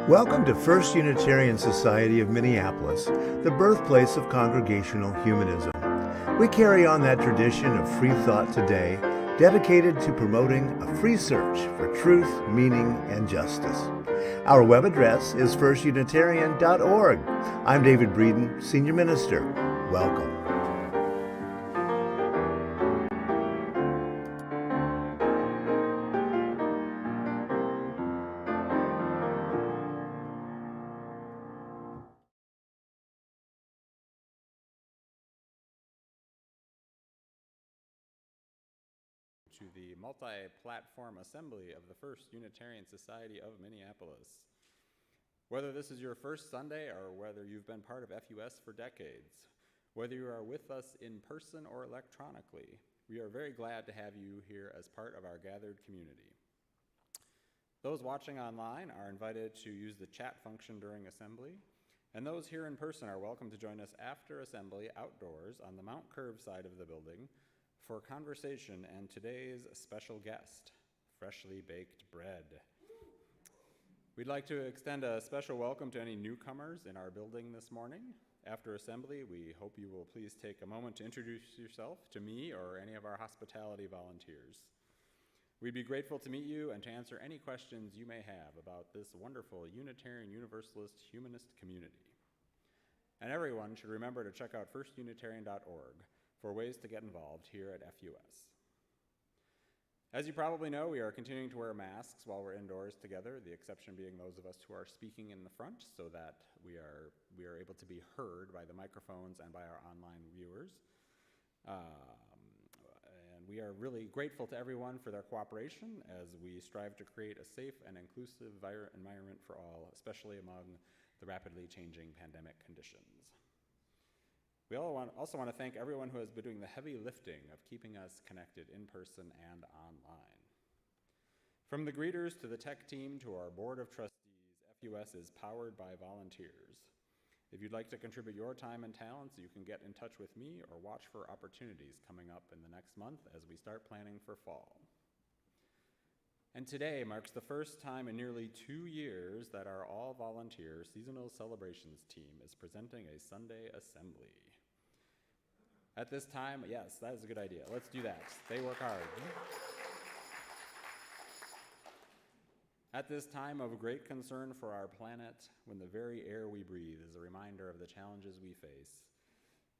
Welcome to First Unitarian Society of Minneapolis, the birthplace of congregational humanism. We carry on that tradition of free thought today, dedicated to promoting a free search for truth, meaning, and justice. Our web address is firstunitarian.org. I'm David Breeden, Senior Minister. Welcome. To the multi-platform assembly of the First Unitarian Society of Minneapolis. Whether this is your first Sunday or whether you've been part of FUS for decades, whether you are with us in person or electronically, we are very glad to have you here as part of our gathered community. Those watching online are invited to use the chat function during assembly, and those here in person are welcome to join us after assembly outdoors on the Mount Curve side of the building for conversation and today's special guest, freshly baked bread. We'd like to extend a special welcome to any newcomers in our building this morning. After assembly, we hope you will please take a moment to introduce yourself to me or any of our hospitality volunteers. We'd be grateful to meet you and to answer any questions you may have about this wonderful Unitarian Universalist humanist community. And everyone should remember to check out firstunitarian.org for ways to get involved here at FUS. As you probably know, we are continuing to wear masks while we're indoors together, the exception being those of us who are speaking in the front so that we are able to be heard by the microphones and by our online viewers. And we are really grateful to everyone for their cooperation as we strive to create a safe and inclusive environment for all, especially among the rapidly changing pandemic conditions. We also want to thank everyone who has been doing the heavy lifting of keeping us connected in person and online. From the greeters to the tech team to our board of trustees, FUS is powered by volunteers. If you'd like to contribute your time and talents, you can get in touch with me or watch for opportunities coming up in the next month as we start planning for fall. And today marks the first time in nearly 2 years that our all-volunteer seasonal celebrations team is presenting a Sunday assembly. At this time, yes, that is a good idea. Let's do that. They work hard. At this time of great concern for our planet, when the very air we breathe is a reminder of the challenges we face,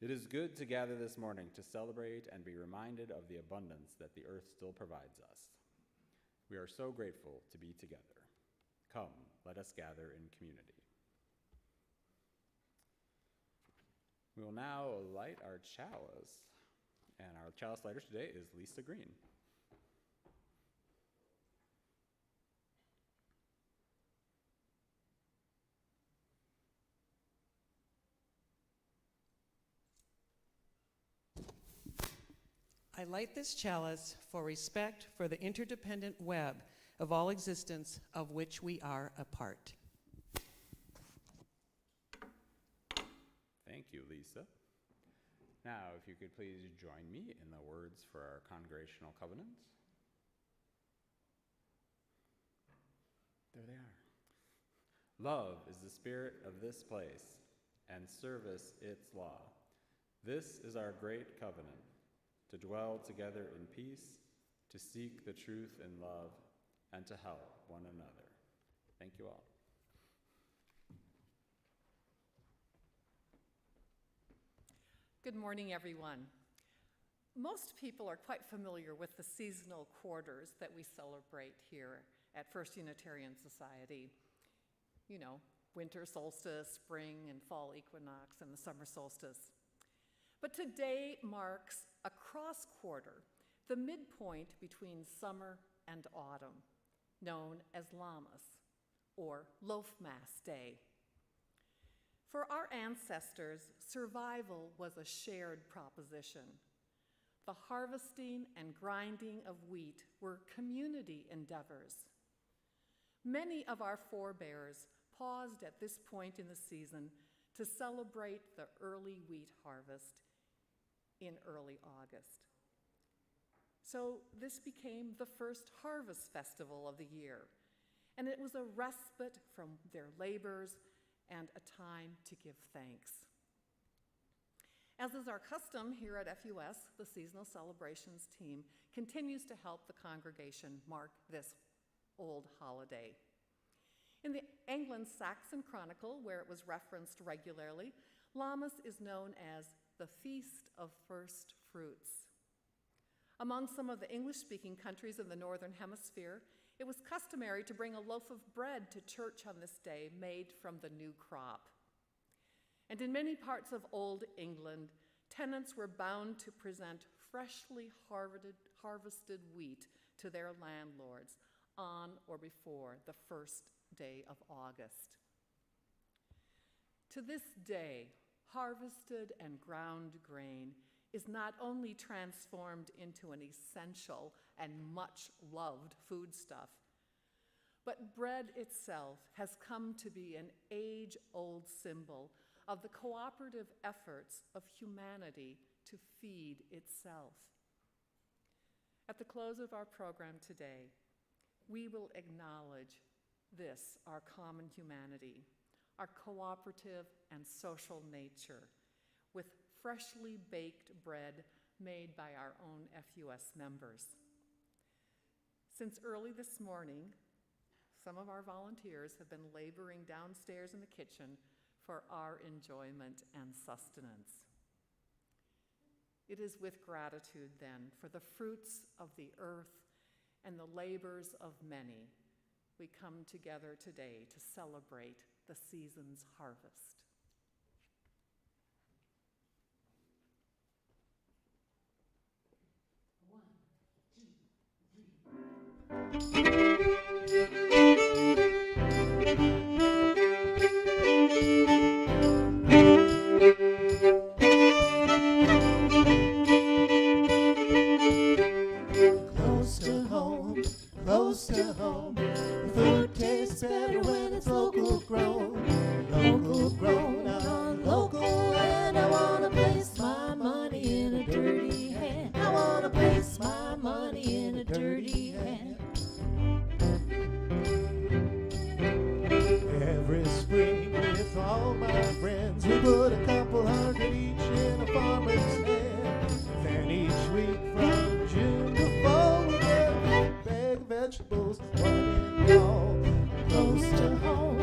it is good to gather this morning to celebrate and be reminded of the abundance that the earth still provides us. We are so grateful to be together. Come, let us gather in community. We will now light our chalice, and our chalice lighter today is Lisa Green. I light this chalice for respect for the interdependent web of all existence of which we are a part. Thank you, Lisa. Now, if you could please join me in the words for our congregational covenant. There they are. Love is the spirit of this place, and service its law. This is our great covenant, to dwell together in peace, to seek the truth in love, and to help one another. Thank you all. Good morning, everyone. Most people are quite familiar with the seasonal quarters that we celebrate here at First Unitarian Society. You know, winter solstice, spring and fall equinox, and the summer solstice. But today marks a cross quarter, the midpoint between summer and autumn, known as Lammas, or Loaf Mass Day. For our ancestors, survival was a shared proposition. The harvesting and grinding of wheat were community endeavors. Many of our forebears paused at this point in the season to celebrate the early wheat harvest in early August. So this became the first harvest festival of the year, and it was a respite from their labors and a time to give thanks. As is our custom here at FUS, the Seasonal Celebrations team continues to help the congregation mark this old holiday. In the Anglo Saxon Chronicle, where it was referenced regularly, Lammas is known as the Feast of First Fruits. Among some of the English-speaking countries in the Northern Hemisphere, it was customary to bring a loaf of bread to church on this day made from the new crop. And in many parts of Old England, tenants were bound to present freshly harvested wheat to their landlords on or before the first day of August. To this day, harvested and ground grain is not only transformed into an essential and much loved foodstuff, but bread itself has come to be an age-old symbol of the cooperative efforts of humanity to feed itself. At the close of our program today, we will acknowledge this, our common humanity, our cooperative and social nature, with freshly baked bread made by our own FUS members. Since early this morning, some of our volunteers have been laboring downstairs in the kitchen for our enjoyment and sustenance. It is with gratitude, then, for the fruits of the earth and the labors of many, we come together today to celebrate the season's harvest. Close to home, the food tastes better when it's local grown, on local land. I wanna place my money in a dirty hand. I wanna place my money in a dirty hand. Every spring with all my friends, we put a couple hundred each in a farmer's hand. Then each week from June to fall, we get a bag of vegetables, one in all. Close to home,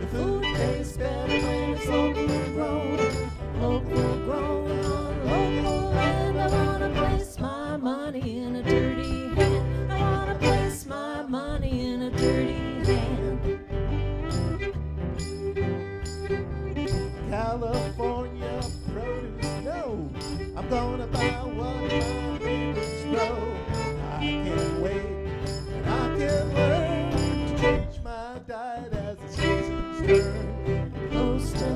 the food tastes better when it's local grown, on local land. I wanna place my money in a dirty hand. I wanna place my money in a dirty hand. California produce, no, I'm gonna buy what my neighbors grow. I can't wait, and I can learn to change my diet as the seasons turn. Close to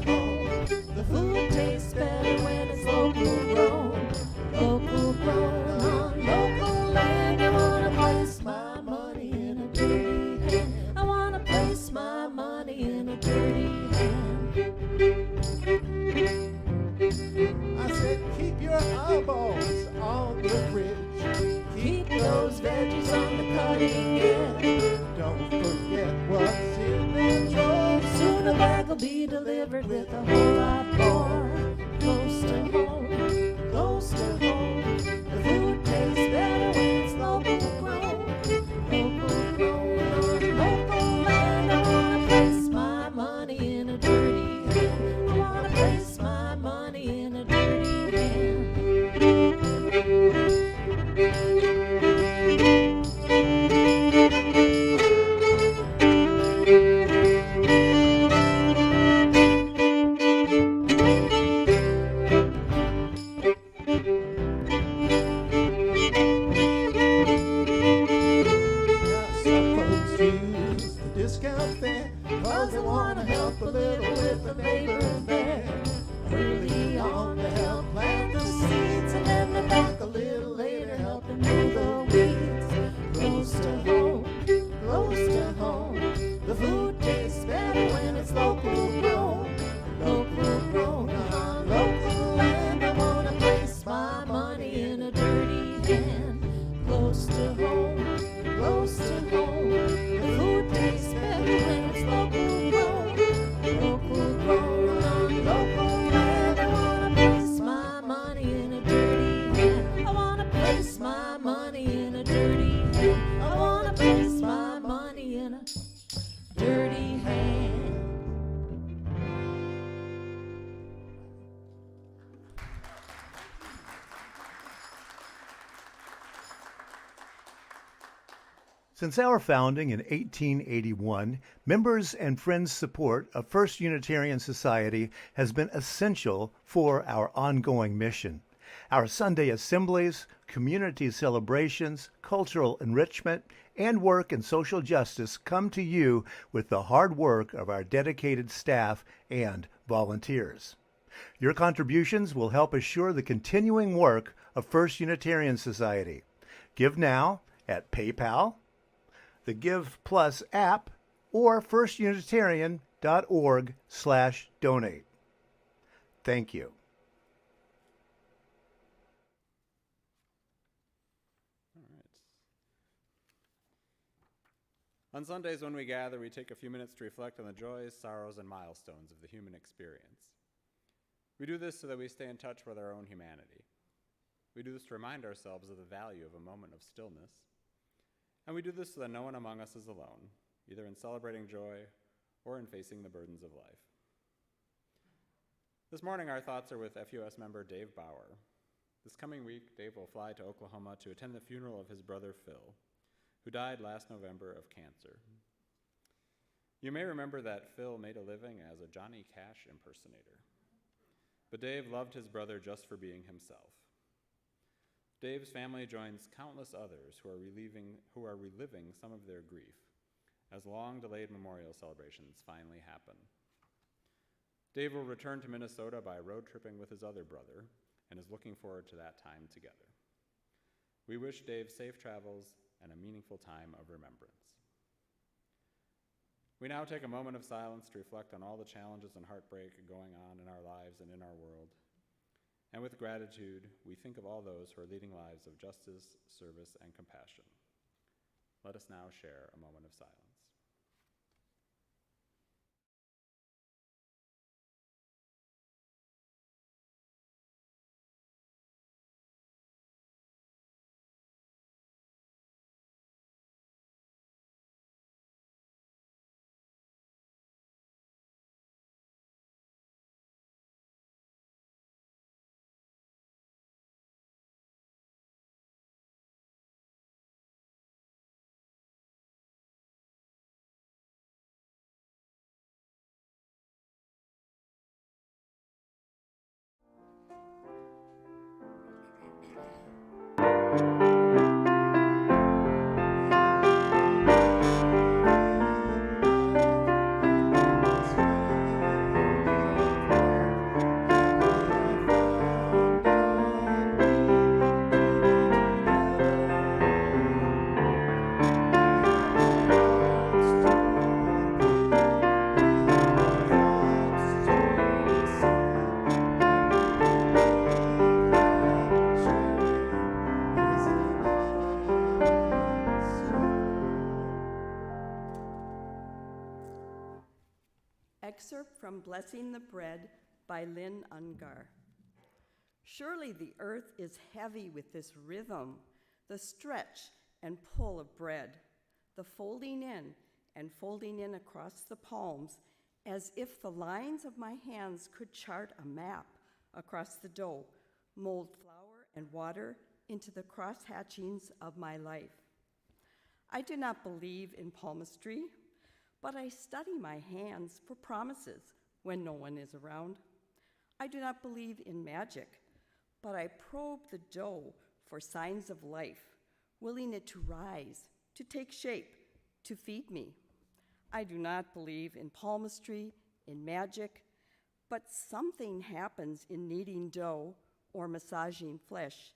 home, the food tastes better when it's local grown, on local land. I wanna place my money in a dirty hand. I wanna place my money in a dirty hand. I said keep your eyeballs on the fridge, keep those veggies on the cutting edge. Don't forget what's in the drawer. Soon a bag will be delivered with a whole lot more. Close to home, the food tastes better close to home, close to home. The food tastes better when it's local grown on local land. I wanna place my money in a dirty hand. I wanna place my money in a dirty hand. I wanna place my money in a dirty hand. Since our founding in 1881, members and friends' support of First Unitarian Society has been essential for our ongoing mission. Our Sunday assemblies, community celebrations, cultural enrichment, and work in social justice come to you with the hard work of our dedicated staff and volunteers. Your contributions will help assure the continuing work of First Unitarian Society. Give now at PayPal, the Give Plus app, or firstunitarian.org/donate. Thank you. All right. On Sundays when we gather, we take a few minutes to reflect on the joys, sorrows, and milestones of the human experience. We do this so that we stay in touch with our own humanity. We do this to remind ourselves of the value of a moment of stillness. And we do this so that no one among us is alone, either in celebrating joy or in facing the burdens of life. This morning, our thoughts are with FUS member Dave Bauer. This coming week, Dave will fly to Oklahoma to attend the funeral of his brother Phil, who died last November of cancer. You may remember that Phil made a living as a Johnny Cash impersonator. But Dave loved his brother just for being himself. Dave's family joins countless others who are reliving some of their grief as long-delayed memorial celebrations finally happen. Dave will return to Minnesota by road tripping with his other brother and is looking forward to that time together. We wish Dave safe travels and a meaningful time of remembrance. We now take a moment of silence to reflect on all the challenges and heartbreak going on in our lives and in our world. And with gratitude, we think of all those who are leading lives of justice, service, and compassion. Let us now share a moment of silence. Excerpt from Blessing the Bread by Lynn Ungar. Surely the earth is heavy with this rhythm, the stretch and pull of bread, the folding in and folding in across the palms, as if the lines of my hands could chart a map across the dough, mold flour and water into the cross-hatchings of my life. I do not believe in palmistry, but I study my hands for promises when no one is around. I do not believe in magic, but I probe the dough for signs of life, willing it to rise, to take shape, to feed me. I do not believe in palmistry, in magic, but something happens in kneading dough or massaging flesh.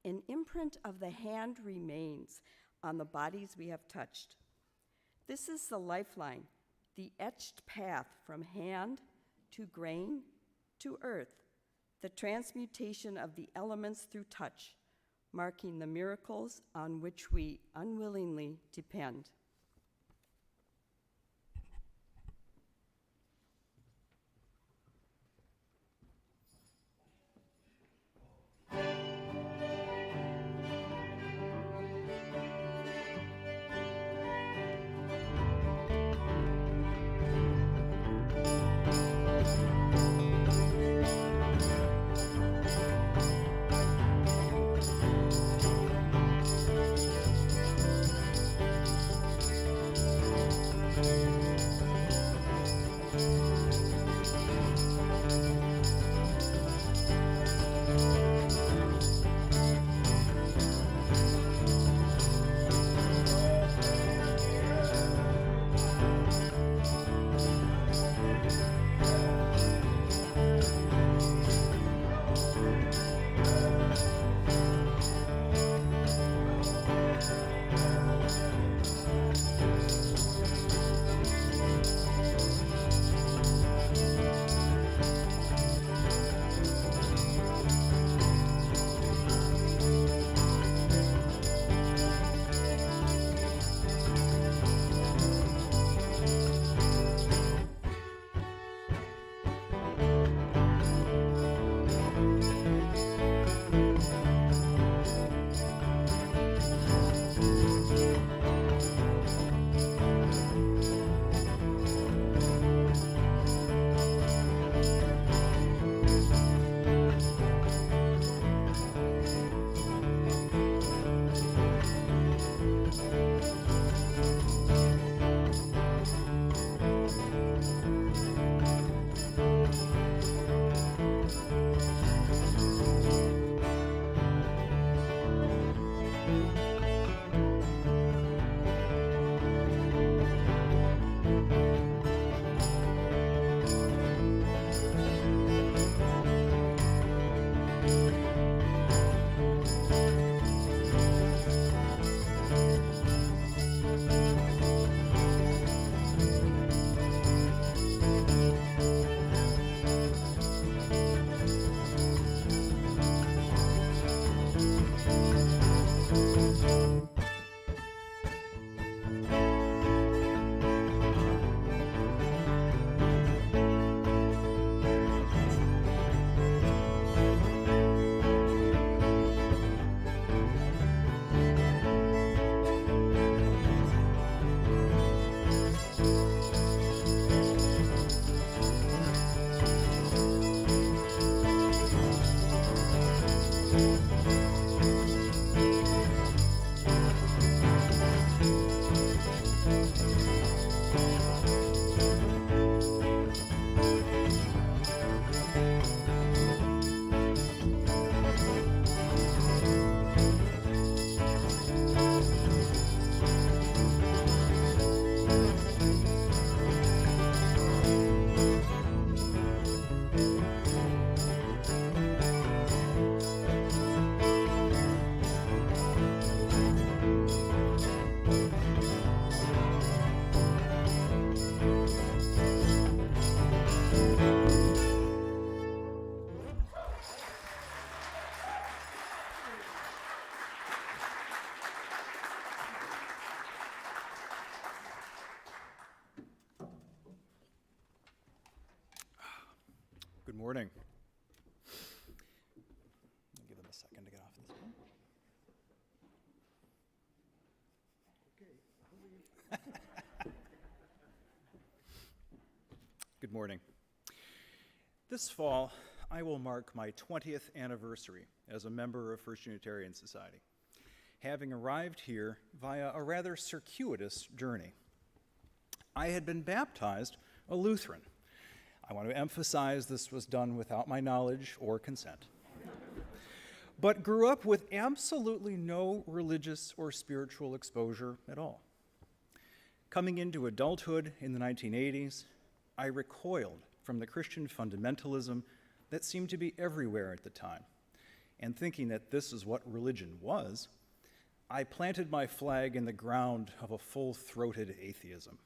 An imprint of the hand remains on the bodies we have touched. This is the lifeline, the etched path from hand to grain to earth, the transmutation of the elements through touch, marking the miracles on which we unwillingly depend. Good morning. I'll give them a second to get off this one. Good morning. This fall, I will mark my 20th anniversary as a member of First Unitarian Society, having arrived here via a rather circuitous journey. I had been baptized a Lutheran. I want to emphasize this was done without my knowledge or consent, but grew up with absolutely no religious or spiritual exposure at all. Coming into adulthood in the 1980s, I recoiled from the Christian fundamentalism that seemed to be everywhere at the time, and thinking that this is what religion was, I planted my flag in the ground of a full-throated atheism.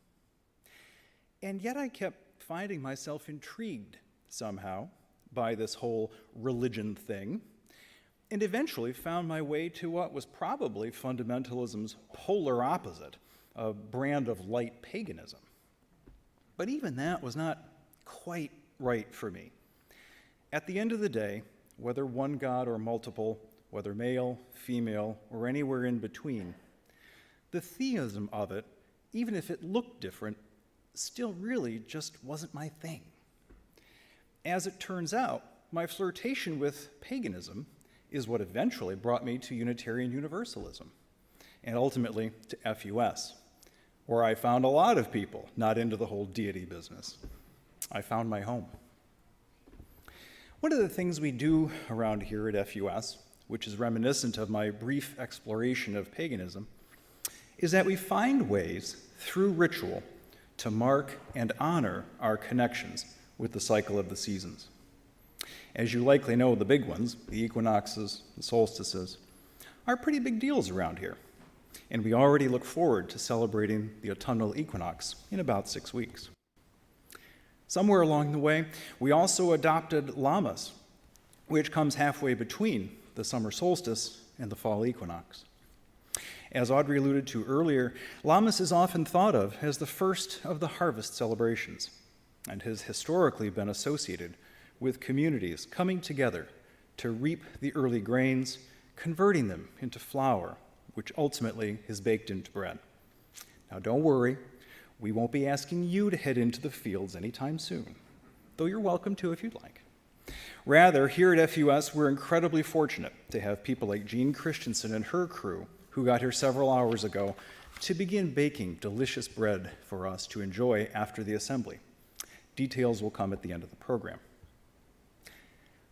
And yet I kept finding myself intrigued somehow by this whole religion thing, and eventually found my way to what was probably fundamentalism's polar opposite, a brand of light paganism. But even that was not quite right for me. At the end of the day, whether one god or multiple, whether male, female, or anywhere in between, the theism of it, even if it looked different, still really just wasn't my thing. As it turns out, my flirtation with paganism is what eventually brought me to Unitarian Universalism, and ultimately to FUS, where I found a lot of people not into the whole deity business. I found my home. One of the things we do around here at FUS, which is reminiscent of my brief exploration of paganism, is that we find ways through ritual to mark and honor our connections with the cycle of the seasons. As you likely know, the big ones, the equinoxes, the solstices, are pretty big deals around here. And we already look forward to celebrating the autumnal equinox in about 6 weeks. Somewhere along the way, we also adopted Lammas, which comes halfway between the summer solstice and the fall equinox. As Audrey alluded to earlier, Lammas is often thought of as the first of the harvest celebrations, and has historically been associated with communities coming together to reap the early grains, converting them into flour, which ultimately is baked into bread. Now don't worry, we won't be asking you to head into the fields anytime soon, though you're welcome to if you'd like. Rather, here at FUS, we're incredibly fortunate to have people like Jean Christensen and her crew, who got here several hours ago, to begin baking delicious bread for us to enjoy after the assembly. Details will come at the end of the program.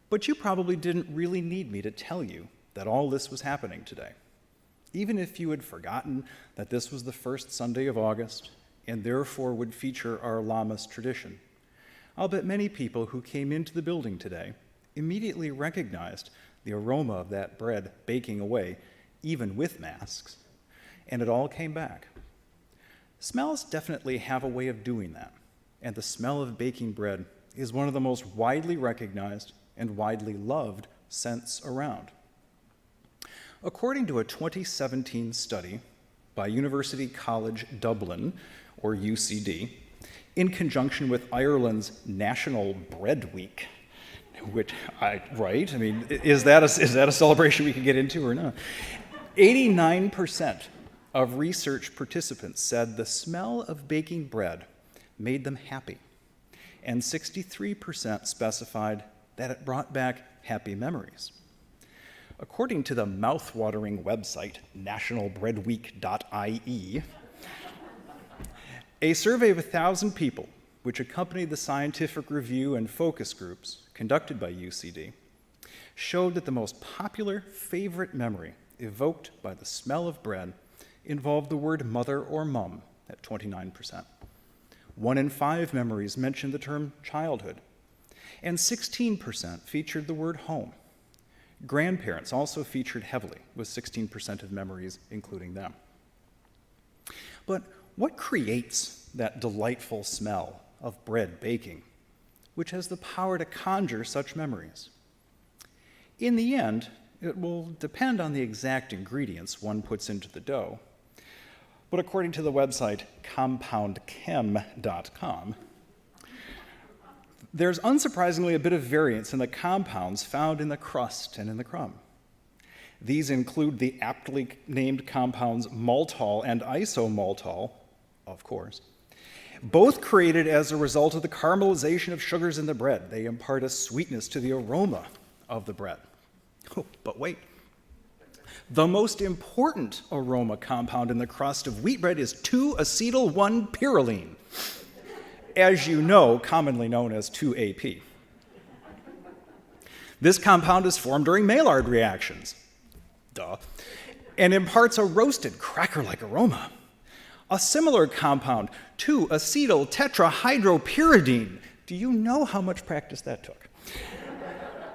But you probably didn't really need me to tell you that all this was happening today, even if you had forgotten that this was the first Sunday of August and therefore would feature our Lammas tradition. I'll bet many people who came into the building today immediately recognized the aroma of that bread baking away, even with masks, and it all came back. Smells definitely have a way of doing that, and the smell of baking bread is one of the most widely recognized and widely loved scents around. According to a 2017 study by University College Dublin, or UCD, in conjunction with Ireland's National Bread Week, which, right? I mean, is that a celebration we can get into or not? 89% of research participants said the smell of baking bread made them happy, and 63% specified that it brought back happy memories. According to the mouth-watering website nationalbreadweek.ie, a survey of 1,000 people, which accompanied the scientific review and focus groups conducted by UCD, showed that the most popular favorite memory evoked by the smell of bread involved the word mother or mum at 29%. 1 in 5 memories mentioned the term childhood, and 16% featured the word home. Grandparents also featured heavily, with 16% of memories including them. But what creates that delightful smell of bread baking, which has the power to conjure such memories? In the end, it will depend on the exact ingredients one puts into the dough. But according to the website compoundchem.com, there's unsurprisingly a bit of variance in the compounds found in the crust and in the crumb. These include the aptly named compounds maltol and isomaltol, of course, both created as a result of the caramelization of sugars in the bread. They impart a sweetness to the aroma of the bread. Oh, but wait. The most important aroma compound in the crust of wheat bread is 2-acetyl-1-pyrroline, as you know, commonly known as 2-AP. This compound is formed during Maillard reactions, and imparts a roasted, cracker-like aroma. A similar compound, 2-acetyl-tetrahydropyridine, do you know how much practice that took?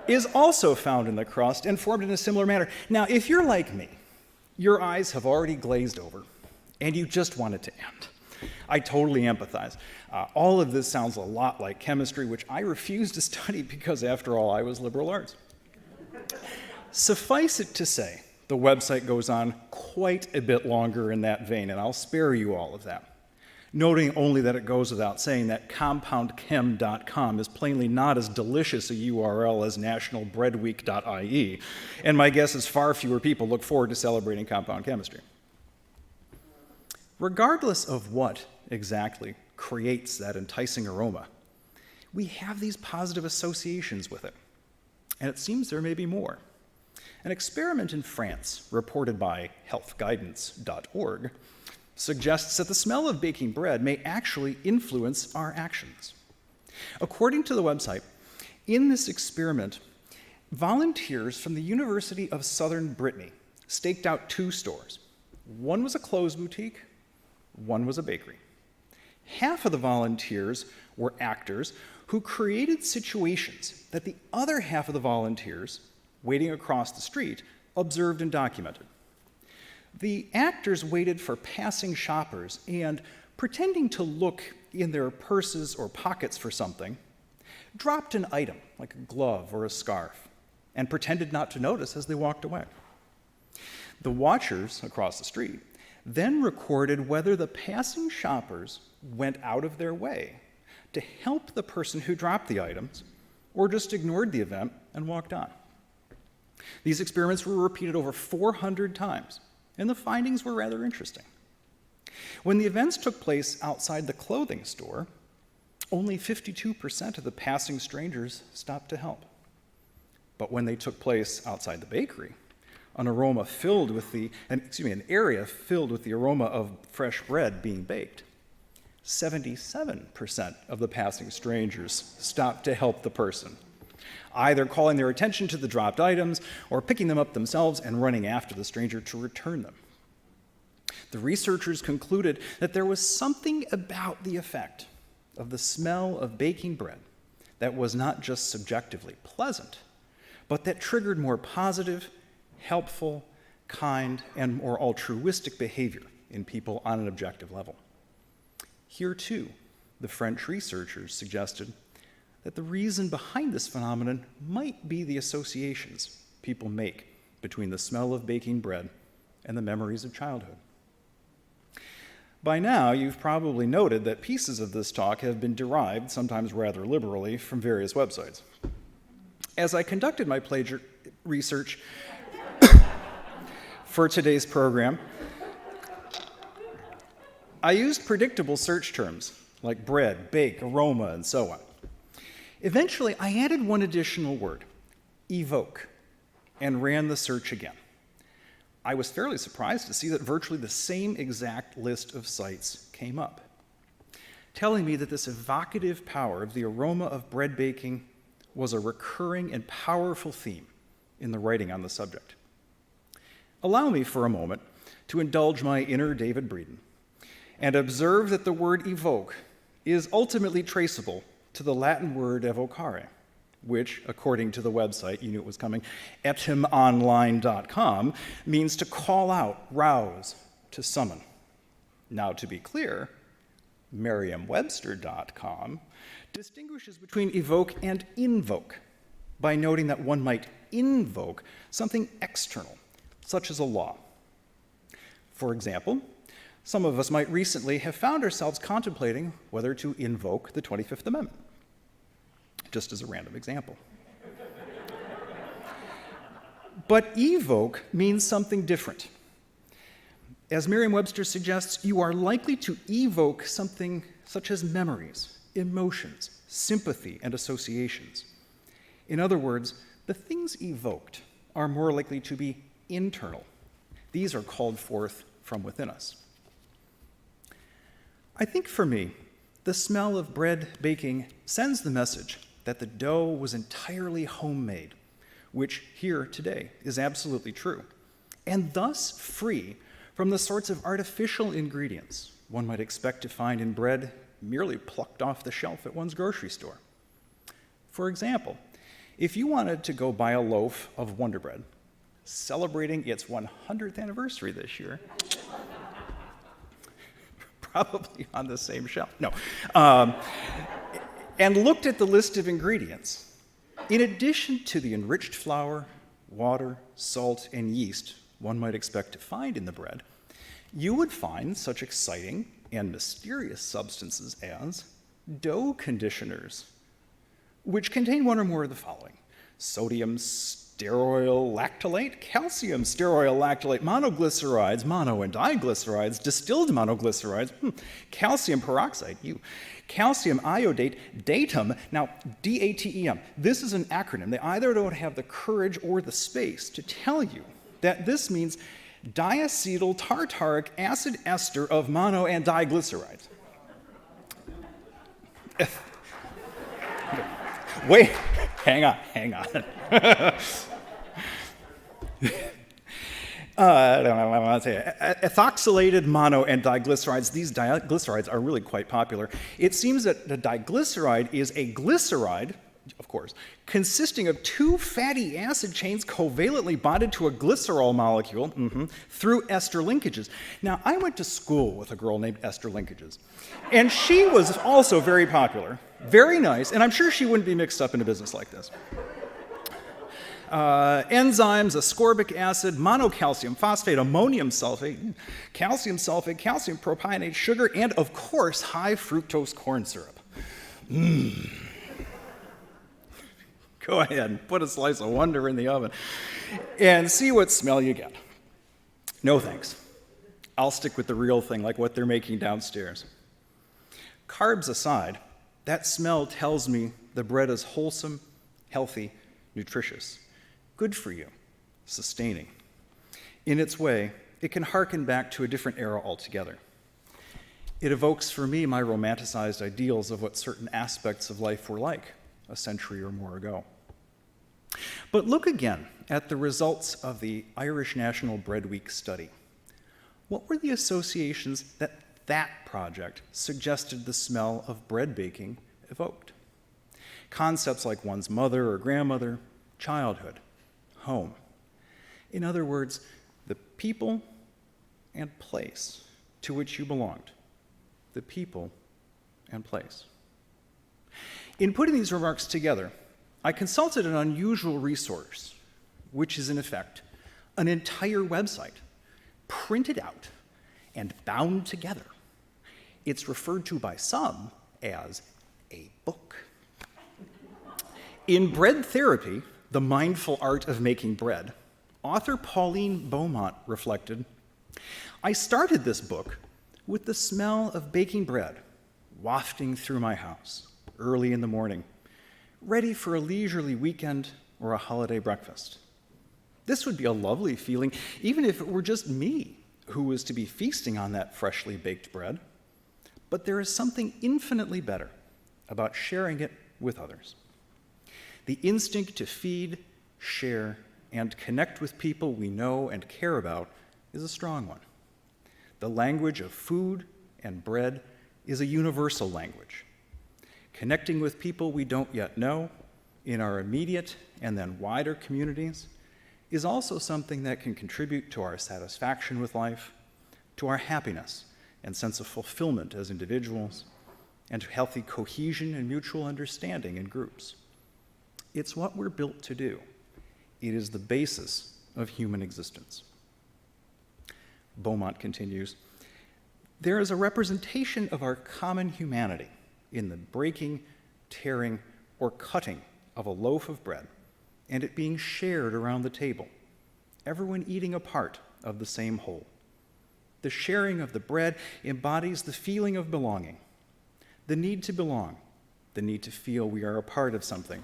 Is also found in the crust and formed in a similar manner. Now, if you're like me, your eyes have already glazed over, and you just want it to end. I totally empathize. All of this sounds a lot like chemistry, which I refused to study because, after all, I was liberal arts. Suffice it to say, the website goes on quite a bit longer in that vein, and I'll spare you all of that, noting only that it goes without saying that compoundchem.com is plainly not as delicious a URL as nationalbreadweek.ie, and my guess is far fewer people look forward to celebrating compound chemistry. Regardless of what exactly creates that enticing aroma, we have these positive associations with it, and it seems there may be more. An experiment in France, reported by healthguidance.org, suggests that the smell of baking bread may actually influence our actions. According to the website, in this experiment, volunteers from the University of Southern Brittany staked out 2 stores. One was a clothes boutique, one was a bakery. Half of the volunteers were actors who created situations that the other half of the volunteers, waiting across the street, observed and documented. The actors waited for passing shoppers and, pretending to look in their purses or pockets for something, dropped an item, like a glove or a scarf, and pretended not to notice as they walked away. The watchers across the street then recorded whether the passing shoppers went out of their way to help the person who dropped the items, or just ignored the event and walked on. These experiments were repeated over 400 times, and the findings were rather interesting. When the events took place outside the clothing store, only 52% of the passing strangers stopped to help. But when they took place outside the bakery, an area filled with the aroma of fresh bread being baked, 77% of the passing strangers stopped to help the person, either calling their attention to the dropped items or picking them up themselves and running after the stranger to return them. The researchers concluded that there was something about the effect of the smell of baking bread that was not just subjectively pleasant, but that triggered more positive, helpful, kind, and more altruistic behavior in people on an objective level. Here, too, the French researchers suggested that the reason behind this phenomenon might be the associations people make between the smell of baking bread and the memories of childhood. By now, you've probably noted that pieces of this talk have been derived, sometimes rather liberally, from various websites. As I conducted my research for today's program, I used predictable search terms like bread, bake, aroma, and so on. Eventually, I added one additional word, evoke, and ran the search again. I was fairly surprised to see that virtually the same exact list of sites came up, telling me that this evocative power of the aroma of bread baking was a recurring and powerful theme in the writing on the subject. Allow me for a moment to indulge my inner David Breeden and observe that the word evoke is ultimately traceable to the Latin word evocare, which, according to the website, you knew it was coming, etymonline.com, means to call out, rouse, to summon. Now, to be clear, Merriam-Webster.com distinguishes between evoke and invoke by noting that one might invoke something external, such as a law. For example, some of us might recently have found ourselves contemplating whether to invoke the 25th Amendment, just as a random example. But evoke means something different. As Merriam-Webster suggests, you are likely to evoke something such as memories, emotions, sympathy, and associations. In other words, the things evoked are more likely to be internal. These are called forth from within us. I think for me, the smell of bread baking sends the message that the dough was entirely homemade, which here today is absolutely true, and thus free from the sorts of artificial ingredients one might expect to find in bread merely plucked off the shelf at one's grocery store. For example, if you wanted to go buy a loaf of Wonder Bread, celebrating its 100th anniversary this year, probably on the same shelf, no, and looked at the list of ingredients, in addition to the enriched flour, water, salt, and yeast one might expect to find in the bread, you would find such exciting and mysterious substances as dough conditioners, which contain one or more of the following: sodium stearoyl lactylate, calcium stearoyl lactylate, monoglycerides, mono and diglycerides, distilled monoglycerides, calcium peroxide, calcium iodate, datum. Now, DATEM, this is an acronym. They either don't have the courage or the space to tell you that this means diacetyl tartaric acid ester of mono and diglycerides. Wait, hang on. Ethoxylated mono and diglycerides. These diglycerides are really quite popular. It seems that the diglyceride is a glyceride, of course, consisting of two fatty acid chains covalently bonded to a glycerol molecule through ester linkages. Now, I went to school with a girl named Esther Linkages, and she was also very popular, very nice, and I'm sure she wouldn't be mixed up in a business like this. Enzymes, ascorbic acid, monocalcium phosphate, ammonium sulfate, calcium propionate, sugar, and of course, high fructose corn syrup. Go ahead and put a slice of wonder in the oven and see what smell you get. No thanks. I'll stick with the real thing, like what they're making downstairs. Carbs aside, that smell tells me the bread is wholesome, healthy, nutritious, good for you, sustaining. In its way, it can hearken back to a different era altogether. It evokes for me my romanticized ideals of what certain aspects of life were like a century or more ago. But look again at the results of the Irish National Bread Week study. What were the associations that project suggested the smell of bread baking evoked? Concepts like one's mother or grandmother, childhood, home. In other words, the people and place to which you belonged. The people and place. In putting these remarks together, I consulted an unusual resource, which is in effect an entire website, printed out and bound together. It's referred to by some as a book. In Bread Therapy, The Mindful Art of Making Bread, author Pauline Beaumont reflected, I started this book with the smell of baking bread wafting through my house early in the morning, ready for a leisurely weekend or a holiday breakfast. This would be a lovely feeling, even if it were just me who was to be feasting on that freshly baked bread. But there is something infinitely better about sharing it with others. The instinct to feed, share, and connect with people we know and care about is a strong one. The language of food and bread is a universal language. Connecting with people we don't yet know in our immediate and then wider communities is also something that can contribute to our satisfaction with life, to our happiness and sense of fulfillment as individuals, and to healthy cohesion and mutual understanding in groups. It's what we're built to do. It is the basis of human existence. Beaumont continues, there is a representation of our common humanity in the breaking, tearing, or cutting of a loaf of bread, and it being shared around the table, everyone eating a part of the same whole. The sharing of the bread embodies the feeling of belonging, the need to belong, the need to feel we are a part of something.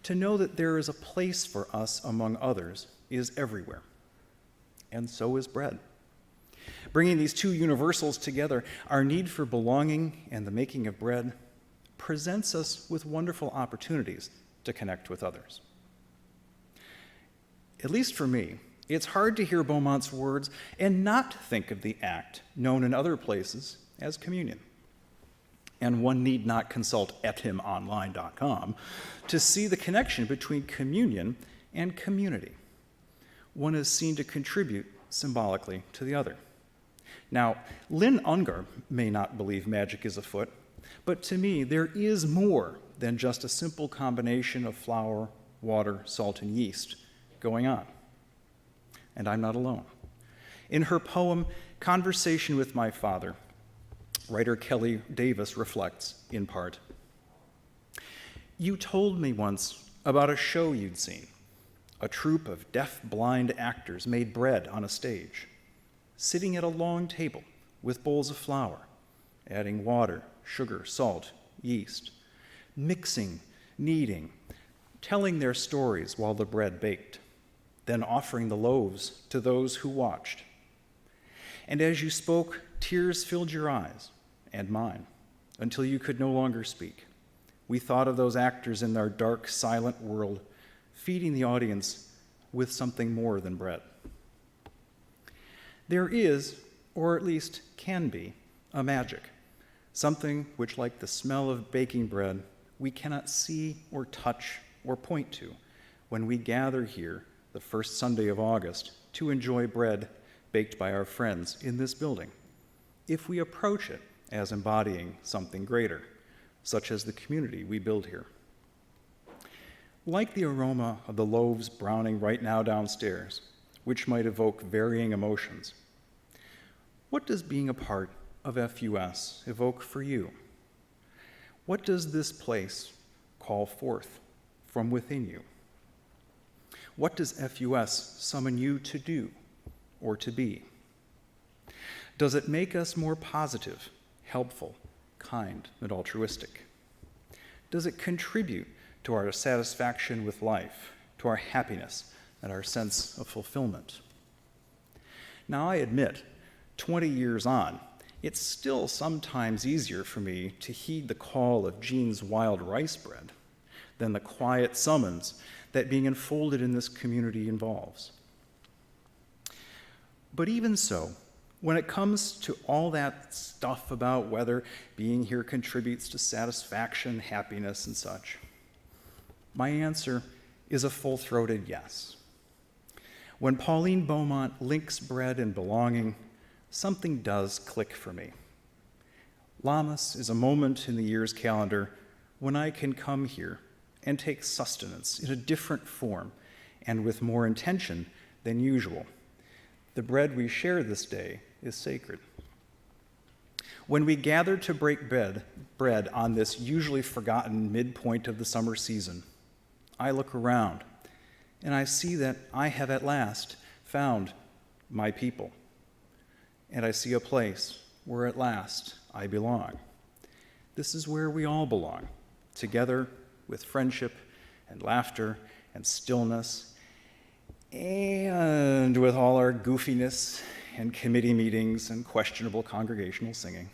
To know that there is a place for us among others is everywhere, and so is bread. Bringing these two universals together, our need for belonging and the making of bread presents us with wonderful opportunities to connect with others. At least for me, it's hard to hear Beaumont's words and not think of the act known in other places as communion. And one need not consult ethimonline.com to see the connection between communion and community. One is seen to contribute symbolically to the other. Now, Lynn Ungar may not believe magic is afoot, but to me, there is more than just a simple combination of flour, water, salt, and yeast going on. And I'm not alone. In her poem, Conversation with My Father, writer Kelly Davis reflects, in part, "You told me once about a show you'd seen. A troupe of deaf-blind actors made bread on a stage, sitting at a long table with bowls of flour, adding water, sugar, salt, yeast, mixing, kneading, telling their stories while the bread baked, then offering the loaves to those who watched. And as you spoke, tears filled your eyes and mine until you could no longer speak. We thought of those actors in their dark, silent world, feeding the audience with something more than bread." There is, or at least can be, a magic, something which, like the smell of baking bread, we cannot see or touch or point to when we gather here the first Sunday of August to enjoy bread baked by our friends in this building, if we approach it as embodying something greater, such as the community we build here. Like the aroma of the loaves browning right now downstairs, which might evoke varying emotions, what does being a part of FUS evoke for you? What does this place call forth from within you? What does FUS summon you to do or to be? Does it make us more positive, helpful, kind, and altruistic? Does it contribute to our satisfaction with life, to our happiness, and our sense of fulfillment? Now, I admit, 20 years on, it's still sometimes easier for me to heed the call of Jean's wild rice bread than the quiet summons that being enfolded in this community involves. But even so, when it comes to all that stuff about whether being here contributes to satisfaction, happiness, and such, my answer is a full-throated yes. When Pauline Beaumont links bread and belonging, something does click for me. Lammas is a moment in the year's calendar when I can come here and take sustenance in a different form and with more intention than usual. The bread we share this day is sacred. When we gather to break bread on this usually forgotten midpoint of the summer season, I look around and I see that I have at last found my people. And I see a place where at last I belong. This is where we all belong, together with friendship and laughter and stillness, and with all our goofiness and committee meetings and questionable congregational singing.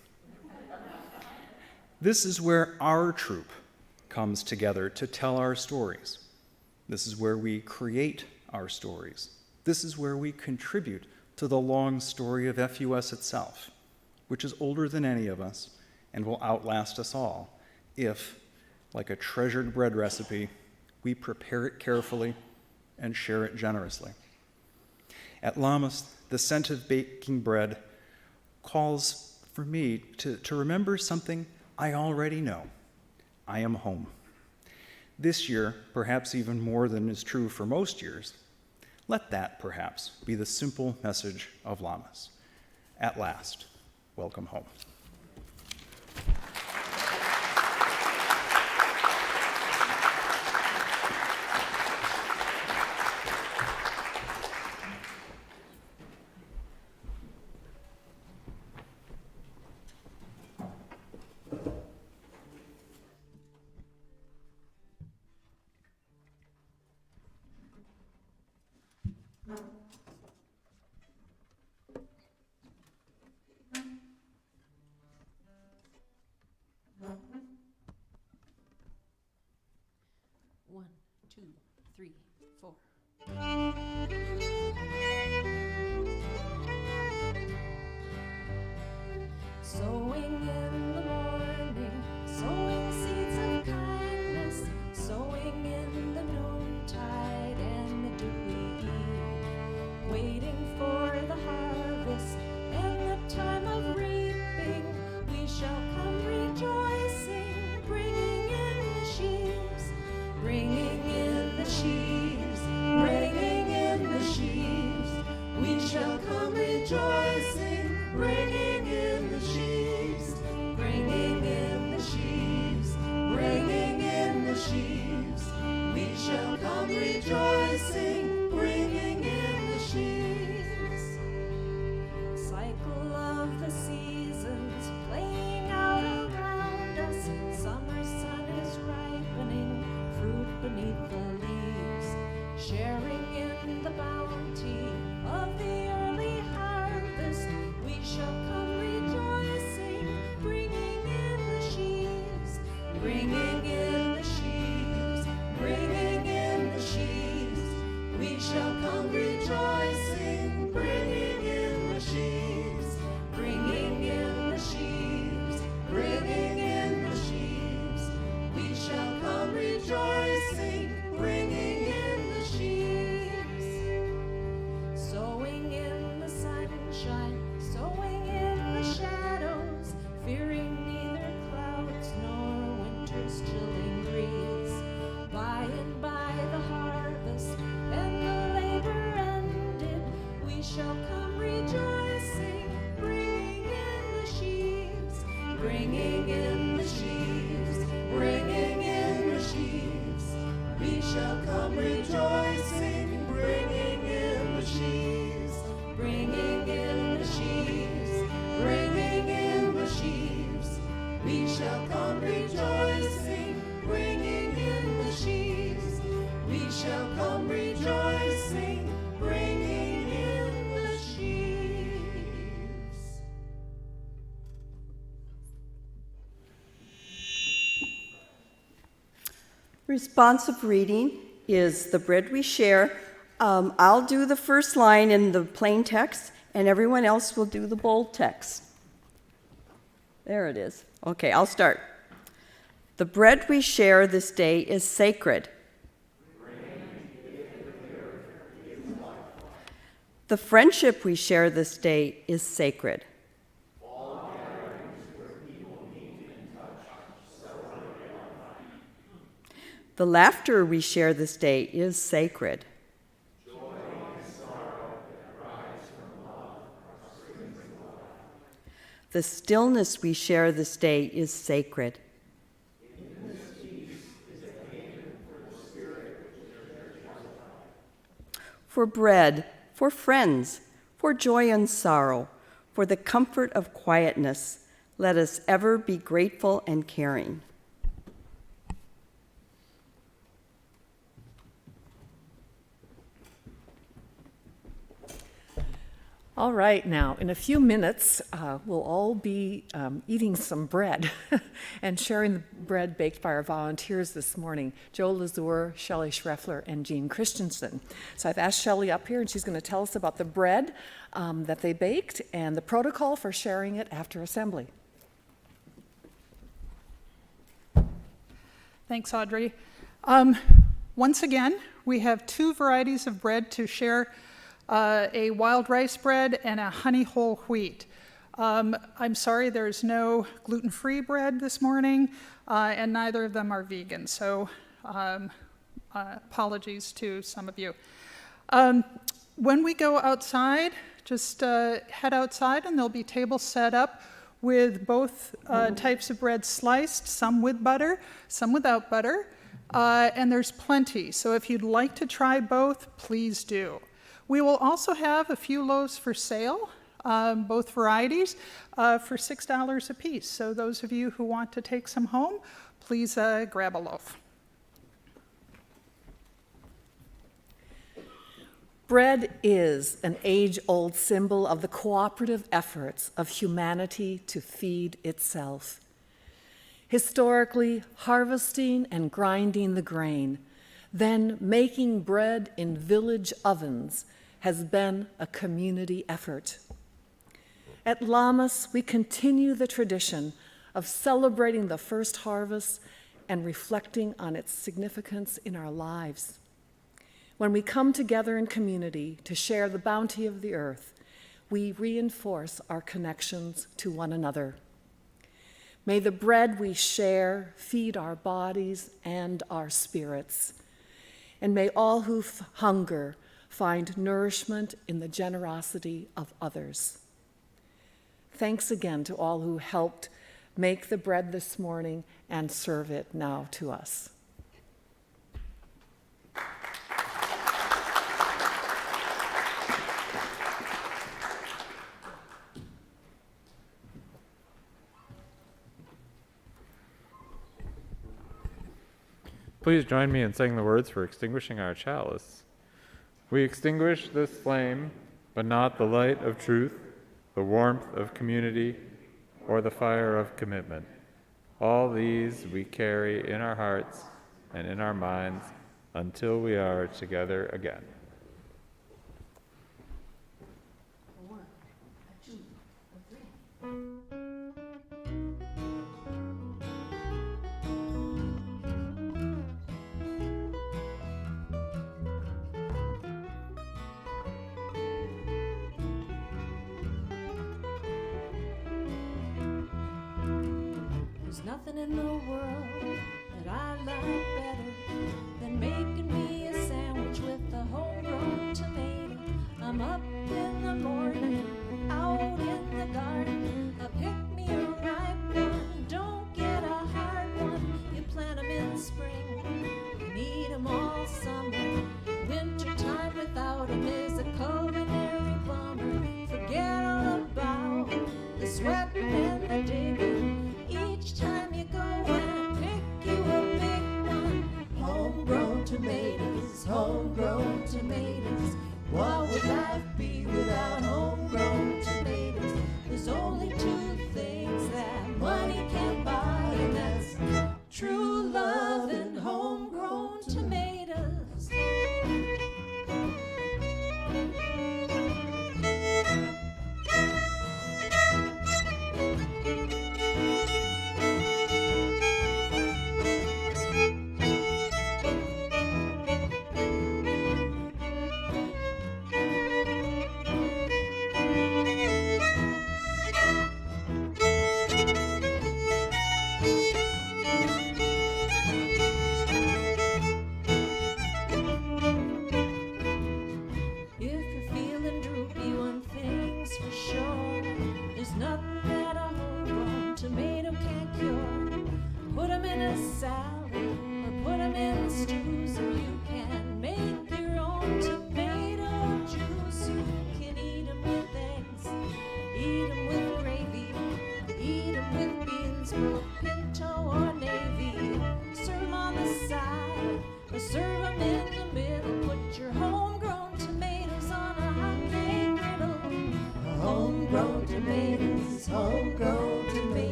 This is where our troupe comes together to tell our stories. This is where we create our stories. This is where we contribute to the long story of FUS itself, which is older than any of us and will outlast us all if, like a treasured bread recipe, we prepare it carefully and share it generously. At Lammas, the scent of baking bread calls for me to remember something I already know. I am home. This year, perhaps even more than is true for most years, let that perhaps be the simple message of Lammas. At last, welcome home. One, two, three, four. Sowing in the morning, sowing seeds of kindness, sowing in the noontide and the dewy eve, waiting for the harvest and the time of reaping. We shall come rejoicing, bringing in the sheaves, bringing in the sheaves, bringing in the sheaves, bringing in the sheaves, bringing in the sheaves. We shall come rejoicing, bringing in the sheaves. Cycle of the seasons playing out around us. Summer sun is ripening fruit beneath the leaves, sharing in the bounty of the early harvest. We shall come rejoicing, bringing in the sheaves, bringing in the sheaves, bringing in the sheaves. We shall come rejoicing, bringing in the sheaves, bringing in the sheaves, bringing in the sheaves. We shall come rejoicing, bringing in the sheaves. Sowing in the sunshine, sowing in the shadows, fearing neither clouds nor winter's chilling breeze. By and by the harvest and the labor ended, we shall come rejoicing, bringing in the sheaves, bringing in the sheaves, bringing in the sheaves. We shall come rejoicing, bringing in the sheaves, bringing in the sheaves, bringing in the sheaves. We shall come rejoicing, bringing in the sheaves. We shall come rejoicing, bringing in the sheaves. Responsive reading is the bread we share. I'll do the first line in the plain text, and everyone else will do the bold text. There it is. Okay, I'll start. The bread we share this day is sacred. The friendship we share this day is sacred. The laughter we share this day is sacred. The stillness we share this day is sacred. For bread, for friends, for joy and sorrow, for the comfort of quietness, let us ever be grateful and caring. All right, now, in a few minutes, we'll all be eating some bread and sharing the bread baked by our volunteers this morning, Joe Lazur, Shelley Schreffler, and Jean Christensen. So I've asked Shelley up here, and she's going to tell us about the bread that they baked and the protocol for sharing it after assembly. Thanks, Audrey. Once again, we have two varieties of bread to share, a wild rice bread and a honey whole wheat. I'm sorry there's no gluten-free bread this morning, and neither of them are vegan, so apologies to some of you. When we go outside, just head outside and there'll be tables set up with both types of bread sliced, some with butter, some without butter, and there's plenty. So if you'd like to try both, please do. We will also have a few loaves for sale, both varieties, for $6 a piece. So those of you who want to take some home, please grab a loaf. Bread is an age-old symbol of the cooperative efforts of humanity to feed itself. Historically, harvesting and grinding the grain, then making bread in village ovens has been a community effort. At Lammas, we continue the tradition of celebrating the first harvest and reflecting on its significance in our lives. When we come together in community to share the bounty of the earth, we reinforce our connections to one another. May the bread we share feed our bodies and our spirits. And may all who hunger find nourishment in the generosity of others. Thanks again to all who helped make the bread this morning and serve it now to us. Please join me in saying the words for extinguishing our chalice. We extinguish this flame, but not the light of truth, the warmth of community, or the fire of commitment. All these we carry in our hearts and in our minds until we are together again. There's nothing in the world that I like better than making me a sandwich with a homegrown tomato. I'm up in the morning, out in the garden. Pick me a ripe one, don't get a hard one. You plant 'em in spring, you need 'em all summer. Wintertime without 'em is a culinary bummer. Forget all about the sweating and the digging. Each time you go and pick you a big one. Homegrown tomatoes, homegrown tomatoes. What would life be without homegrown tomatoes? There's only two things that money can't buy, and that's true love and homegrown tomatoes.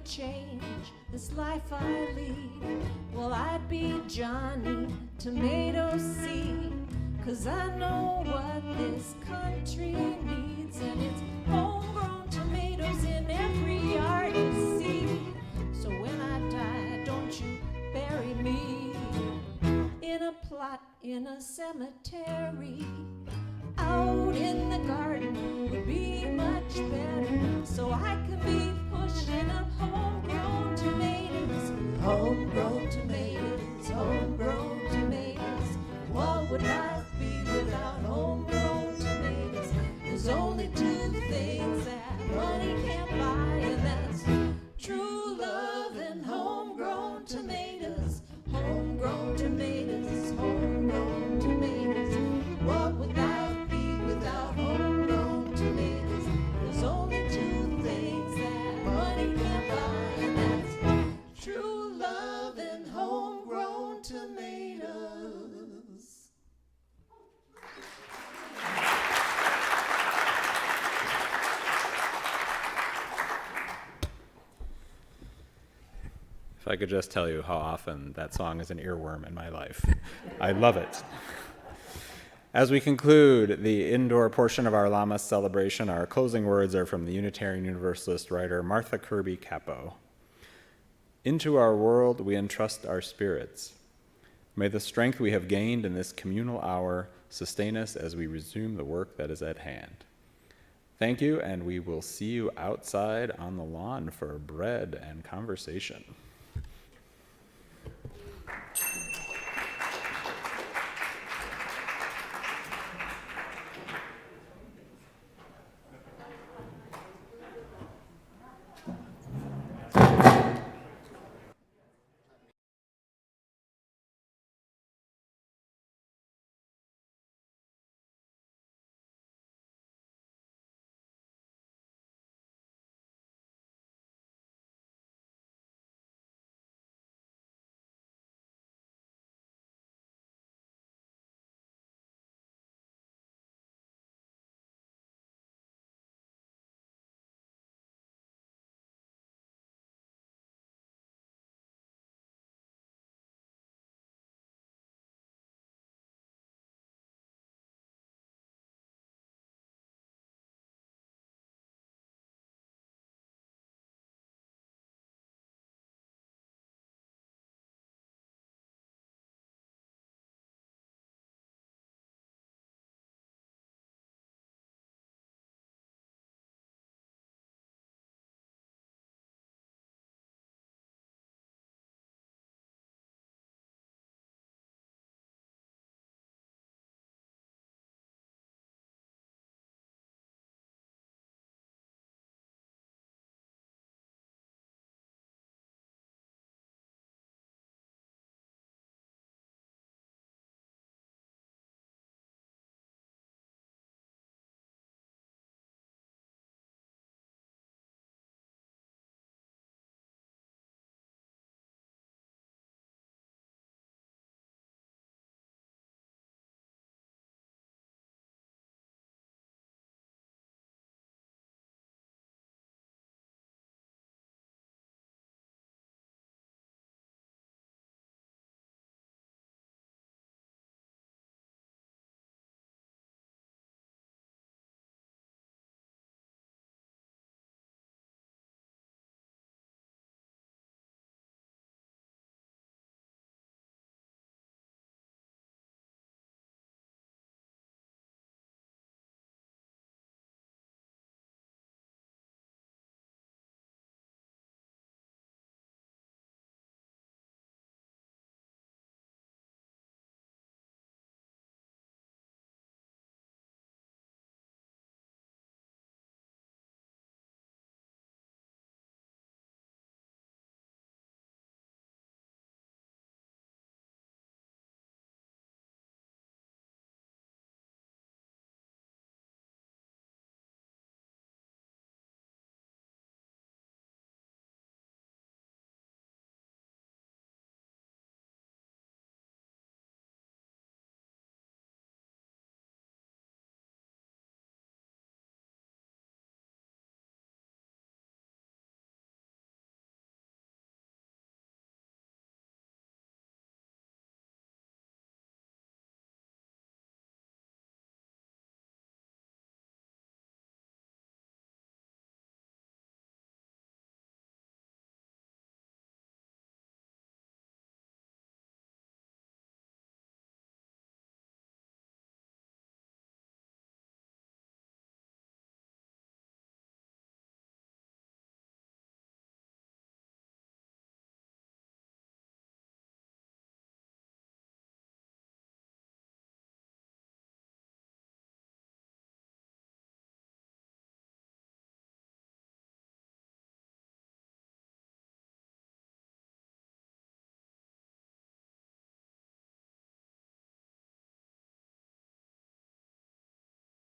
Change this life I lead, well, I'd be Johnny Tomato Seed, 'cause I know what this country needs, and it's homegrown tomatoes in every yard you see. So when I die, don't you bury me in a plot in a cemetery. Out in the garden would be much better, so I can be pushing up homegrown tomatoes. Homegrown tomatoes, homegrown tomatoes. What would life be without homegrown tomatoes? There's only two things that money can't buy, and that's true love and homegrown tomatoes. Homegrown tomatoes, homegrown tomatoes. What would life be without homegrown tomatoes? There's If I could just tell you how often that song is an earworm in my life. I love it. As we conclude the indoor portion of our Lammas celebration, our closing words are from the Unitarian Universalist writer Martha Kirby Capo. Into our world we entrust our spirits. May the strength we have gained in this communal hour sustain us as we resume the work that is at hand. Thank you, and we will see you outside on the lawn for bread and conversation.